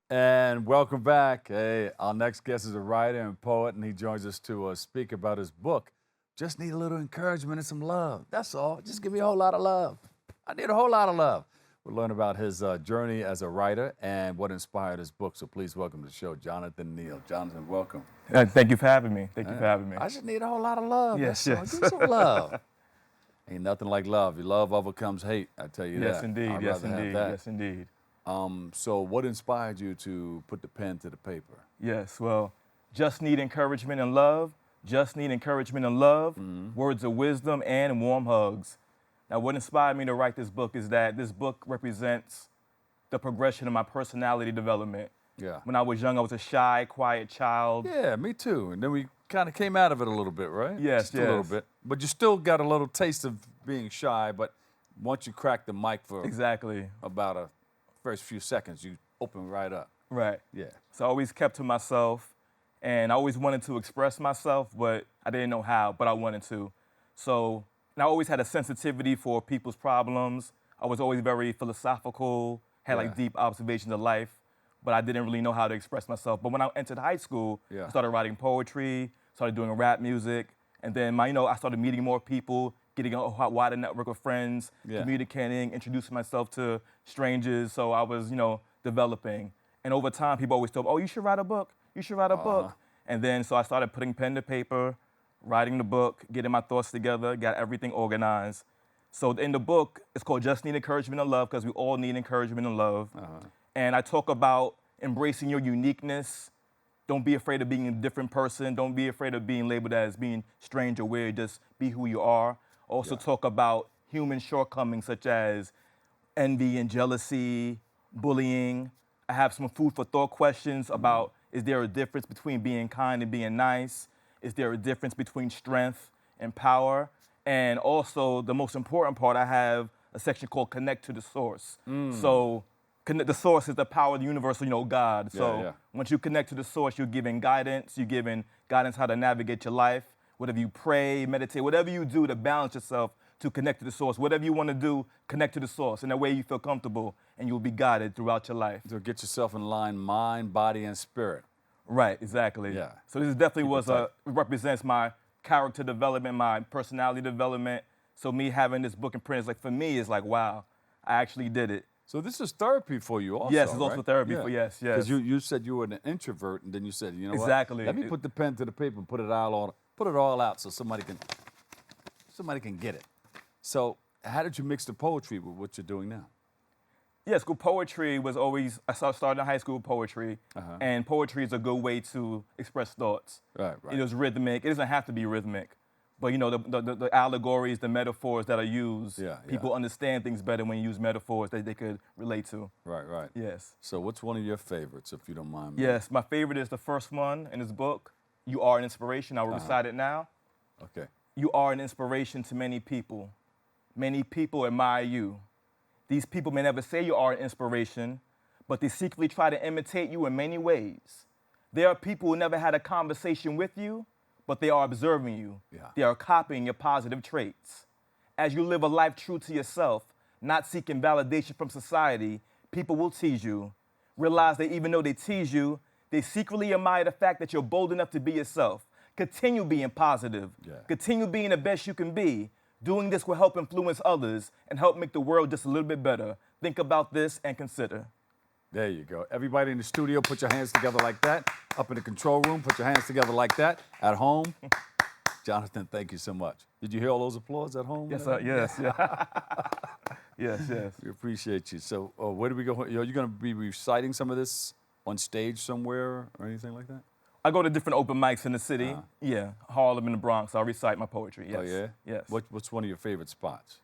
And welcome back. Hey, our next guest is a writer and poet, and he joins us to speak about his book. Just need a little encouragement and some love. That's all. Just give me a whole lot of love. I need a whole lot of love. We'll learn about his journey as a writer and what inspired his book. So please welcome to the show, Johnathan Neal. Johnathan, welcome. Thank you for having me. Thank you for having me. I just need a whole lot of love. Yes, That's all. yes. Give me some love. Ain't nothing like love. Your love overcomes hate. I tell you that. Yes, indeed. I'd Yes, rather have indeed. that. Yes, indeed. So what inspired you to put the pen to the paper? Yes, well, just need encouragement and love. Just need encouragement and love, words of wisdom, and warm hugs. Now, what inspired me to write this book is that this book represents the progression of my personality development. Yeah. When I was young, I was a shy, quiet child. Yeah, me too. And then we kind of came out of it a little bit, right? Yes, Just a little yes. bit. But you still got a little taste of being shy, but once you crack the mic for Exactly. about a first few seconds, you open right up. Right. Yeah. So I always kept to myself, and I always wanted to express myself, but I didn't know how, but I wanted to. So, and I always had a sensitivity for people's problems. I was always very philosophical, had Yeah. like deep observations of life, but I didn't really know how to express myself. But when I entered high school, Yeah. I started writing poetry, started doing rap music, and then I started meeting more people, getting a wider network of friends, Yeah. communicating, introducing myself to strangers. So I was, developing. And over time, people always told me, oh, you should write a book. You should write a book. And then so I started putting pen to paper, writing the book, getting my thoughts together, got everything organized. So in the book, it's called Just Need Encouragement and Love, because we all need encouragement and love. And I talk about embracing your uniqueness. Don't be afraid of being a different person. Don't be afraid of being labeled as being strange or weird. Just be who you are. Also talk about human shortcomings such as envy and jealousy, bullying. I have some food for thought questions about, is there a difference between being kind and being nice? Is there a difference between strength and power? And also, the most important part, I have a section called Connect to the Source. So the source is the power of the universal, God. So yeah. once you connect to the source, you're given guidance. You're given guidance how to navigate your life. Whatever you pray, meditate, whatever you do to balance yourself, to connect to the source. Whatever you want to do, connect to the source. In that way you feel comfortable and you'll be guided throughout your life. So get yourself in line, mind, body, and spirit. Right, exactly. Yeah. So this definitely Keep it represents my character development, my personality development. So me having this book in print is for me, is wow, I actually did it. So this is therapy for you also, Yes, it's also right? therapy for, yes. Because you said you were an introvert, and then you said, you know Exactly. what? Let me put the pen to the paper and put it all out so somebody can get it. So how did you mix the poetry with what you're doing now? Yeah, school poetry was always, I started in high school with poetry, and poetry is a good way to express thoughts. Right. It is rhythmic. It doesn't have to be rhythmic. But the allegories, the metaphors that are used, people understand things better when you use metaphors that they could relate to. Right. Yes. So what's one of your favorites, if you don't mind me? Yes, my favorite is the first one in this book. You are an inspiration. I will recite it now. Okay. You are an inspiration to many people. Many people admire you. These people may never say you are an inspiration, but they secretly try to imitate you in many ways. There are people who never had a conversation with you, but they are observing you. Yeah. They are copying your positive traits. As you live a life true to yourself, not seeking validation from society, people will tease you. Realize that even though they tease you, they secretly admire the fact that you're bold enough to be yourself. Continue being positive. Yeah. Continue being the best you can be. Doing this will help influence others and help make the world just a little bit better. Think about this and consider. There you go. Everybody in the studio, put your hands together like that. Up in the control room, put your hands together like that. At home, Johnathan, thank you so much. Did you hear all those applause at home? Yes, sir. Yes, yeah. Yes. We appreciate you. So where do we go? Are you going to be reciting some of this on stage somewhere or anything like that? I go to different open mics in the city. Yeah, Harlem and the Bronx. I recite my poetry. Yes. Oh, yeah? Yes. What's one of your favorite spots?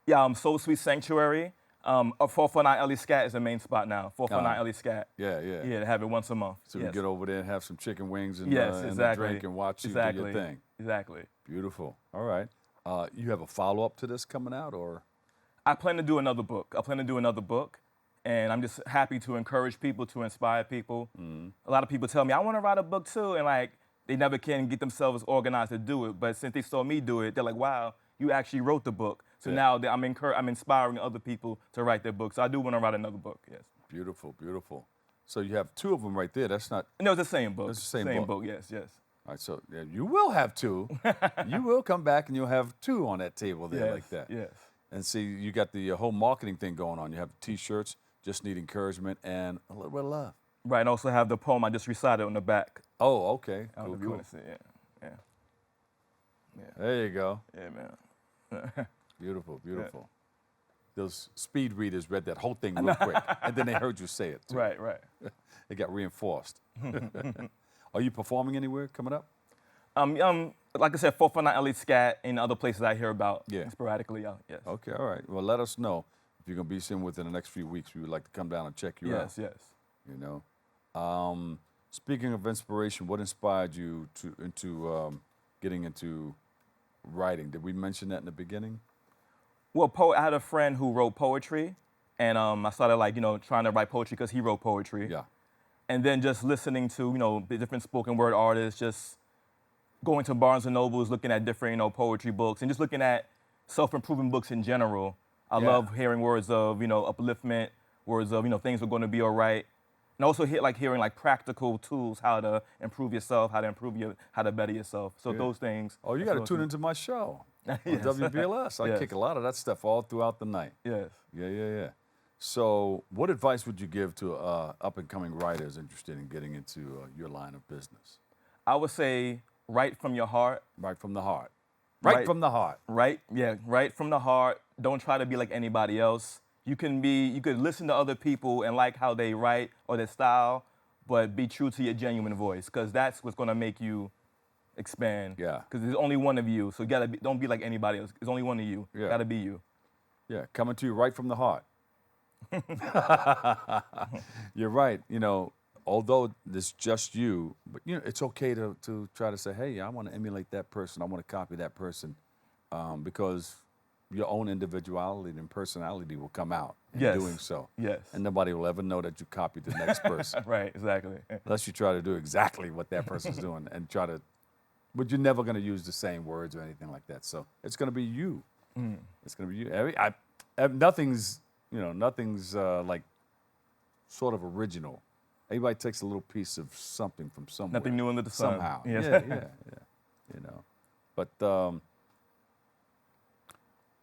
Yeah, Soul Sweet Sanctuary. 449 Ellie Scat is the main spot now. 449 Ellie Scat. Yeah. Yeah, they have it once a month. So we yes. get over there and have some chicken wings and, Yes, and a exactly. drink and watch you exactly. do your thing. Exactly. Beautiful. All right. You have a follow-up to this coming out, or? I plan to do another book. And I'm just happy to encourage people, to inspire people. A lot of people tell me, I want to write a book too, and they never can get themselves organized to do it. But since they saw me do it, they're like, wow, you actually wrote the book. So now I'm inspiring other people to write their books. So I do want to write another book, yes. Beautiful. So you have two of them right there. That's not. No, it's the same book. It's the same book. Yes, yes. All right, so yeah, you will have two. You will come back and you'll have two on that table there Yes, like that. yes. And see, you got the whole marketing thing going on. You have T-shirts, just need encouragement and a little bit of love. Right, and also have the poem I just recited on the back. Oh, okay. I don't know if you want to see it. Yeah. There you go. Yeah, man. Beautiful, beautiful. Those speed readers read that whole thing real quick, and then they heard you say it, too. Right, right. It got reinforced. Are you performing anywhere coming up? Like I said, 449 LA Scat and other places I hear about sporadically. Yes. Okay, all right. Well, let us know if you're going to be seen within the next few weeks. We would like to come down and check you out. Yes, yes. You know. Speaking of inspiration, what inspired you into getting into writing? Did we mention that in the beginning? Well, I had a friend who wrote poetry, and I started trying to write poetry because he wrote poetry. Yeah. And then just listening to the different spoken word artists, just going to Barnes and Nobles, looking at different poetry books, and just looking at self-improvement books in general. I love hearing words of upliftment, words of things are going to be all right, and also hearing practical tools how to improve yourself, how to better yourself. So those things. Oh, you got to tune into my show on Yes. WBLS. I kick a lot of that stuff all throughout the night. Yes. Yeah. So, what advice would you give to up-and-coming writers interested in getting into your line of business? I would say write from your heart. Right from the heart. Right from the heart. Right from the heart. Don't try to be like anybody else. You could listen to other people and like how they write or their style, but be true to your genuine voice, because that's what's gonna make you expand. Yeah. Because there's only one of you, so don't be like anybody else. There's only one of you. Yeah. Gotta be you. Yeah, coming to you right from the heart. You're right. Although it's just you, but it's okay to try to say, hey, I want to emulate that person. I want to copy that person, because your own individuality and personality will come out in doing so. Yes. And nobody will ever know that you copied the next person. Right. Exactly. Unless you try to do exactly what that person's doing and but you're never going to use the same words or anything like that. So it's going to be you. It's going to be you. Nothing's like sort of original. Everybody takes a little piece of something from somewhere. Nothing new under the sun. Somehow. Yes. Yeah. But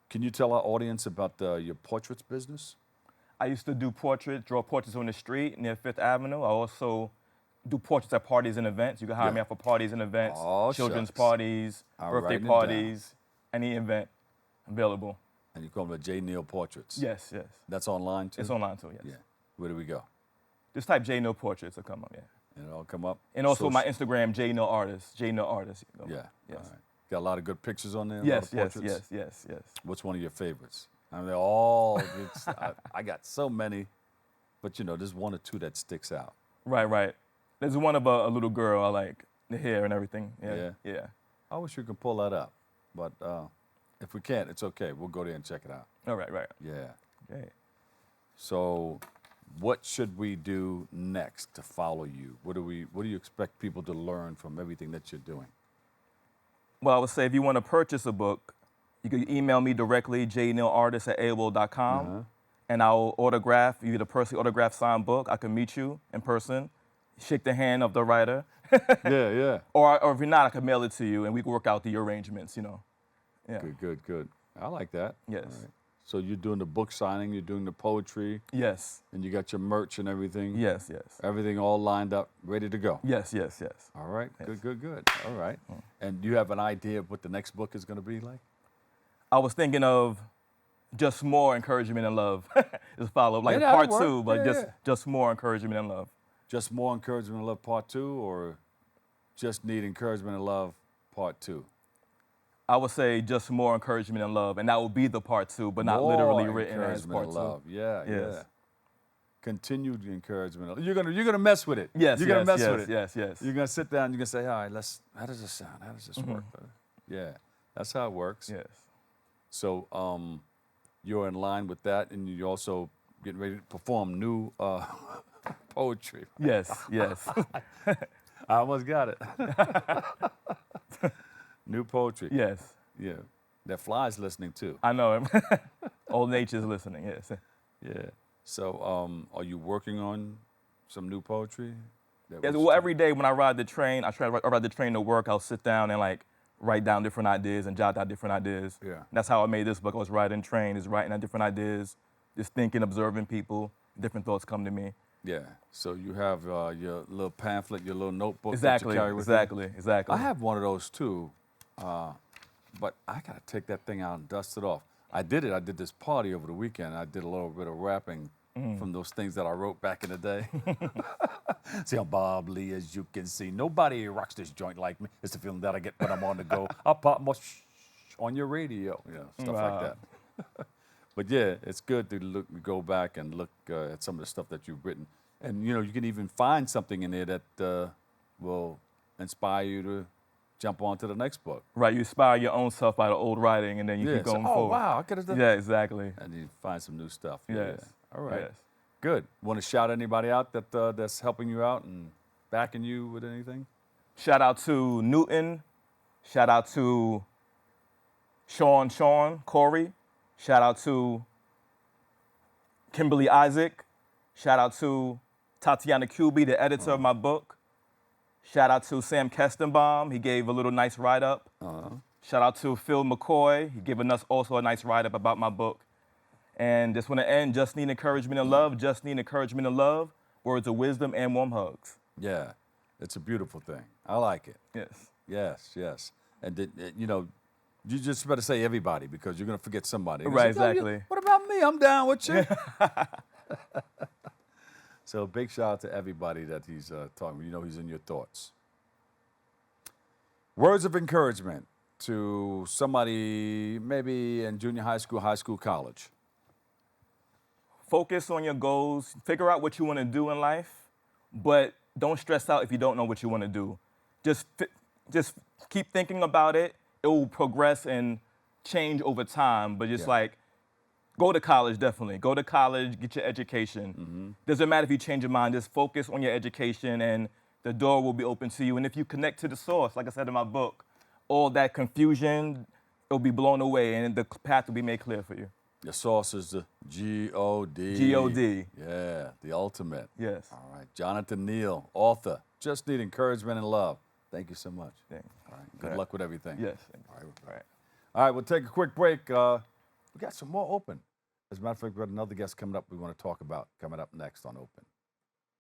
can you tell our audience about your portraits business? I used to draw portraits on the street near Fifth Avenue. I also do portraits at parties and events. You can hire me out for parties and events, children's parties, birthday parties, any event available. And you call them the J. Neal Portraits? Yes. That's online too? It's online too, yes. Yeah. Where do we go? Just type J. Neal Portraits to come up, And it'll come up? And also my Instagram, J. Neal Artist. J. Neal Artist. Yeah. Yes. All right. Got a lot of good pictures on there? Yes. What's one of your favorites? I mean, they're all, I got so many, but there's one or two that sticks out. Right. There's one of a little girl I like, the hair and everything. Yeah. I wish we could pull that up, but if we can't, it's okay. We'll go there and check it out. All right. Yeah. Okay. So, what should we do next to follow you? What do you expect people to learn from everything that you're doing? Well, I would say if you want to purchase a book, you can email me directly, jnealartist@AOL.com, and I'll autograph you the personally autographed signed book. I can meet you in person, shake the hand of the writer. Yeah. Or if you're not, I can mail it to you, and we can work out the arrangements. Yeah. Good. I like that. Yes. All right. So you're doing the book signing, you're doing the poetry. Yes. And you got your merch and everything. Yes. Everything all lined up, ready to go. Yes. All right. Yes. Good. All right. And do you have an idea of what the next book is going to be like? I was thinking of just more encouragement and love. Just follow like that'll part work. 2, but just more encouragement and love. Just more encouragement and love part 2, or just need encouragement and love part 2? I would say just more encouragement and love, and that would be the part 2, but not More literally written as encouragement part and 2. love. Yeah. Yes. Continued encouragement. You're gonna mess with it. Yes. You're gonna mess with it. Yes. You're gonna sit down and you're gonna say, all right, how does this sound? How does this work? Yeah. That's how it works. Yes. So you're in line with that, and you're also getting ready to perform new poetry. Yes. I almost got it. New poetry. Yes. Yeah. That fly's listening too. I know him. Old Nature's listening, yes. Yeah. So are you working on some new poetry? Yeah, well, every day when I ride the train, I ride the train to work. I'll sit down and like write down different ideas and jot down different ideas. Yeah. That's how I made this book. I was riding train, just writing down different ideas, just thinking, observing people, different thoughts come to me. Yeah. So you have your little pamphlet, your little notebook Exactly, that you carry with exactly, you? exactly. I have one of those too, but I gotta take that thing out and dust it off. I did it. I did this party over the weekend. I did a little bit of rapping from those things that I wrote back in the day. See, I'm Bob Lee, as you can see. Nobody rocks this joint like me. It's the feeling that I get when I'm on the go. I'll pop more on your radio, stuff like that. But yeah, it's good to go back and look at some of the stuff that you've written. And you can even find something in there that will inspire you to jump on to the next book. Right, you inspire your own self by the old writing, and then you keep going oh, forward. wow, I could have done Yeah, exactly. And you find some new stuff. Yes. Yeah. All right. Yes. Good. Want to shout anybody out that's helping you out and backing you with anything? Shout out to Newton. Shout out to Sean, Corey. Shout out to Kimberly Isaac. Shout out to Tatiana Kuby, the editor of my book. Shout out to Sam Kestenbaum. He gave a little nice write-up. Shout out to Phil McCoy. He given us also a nice write-up about my book. And just want to end, just need encouragement and love, just need encouragement and love, words of wisdom and warm hugs. Yeah, it's a beautiful thing. I like it. Yes. Yes. And, you just better say everybody because you're going to forget somebody. Right, say, exactly. What about me? I'm down with you. So big shout out to everybody that he's talking. He's in your thoughts. Words of encouragement to somebody maybe in junior high school, college. Focus on your goals. Figure out what you want to do in life, but don't stress out if you don't know what you want to do. Just keep thinking about it. It will progress and change over time, but just go to college, definitely. Go to college, get your education. Doesn't matter if you change your mind, just focus on your education and the door will be open to you. And if you connect to the source, like I said in my book, all that confusion, it'll be blown away and the path will be made clear for you. The source is the G-O-D. G-O-D. Yeah, the ultimate. Yes. All right, Johnathan Neal, author. Just need encouragement and love. Thank you so much. Thanks. All right, good luck with everything. Yes. All right, we'll take a quick break. We got some more open. As a matter of fact, we've got another guest coming up we want to talk about coming up next on Open.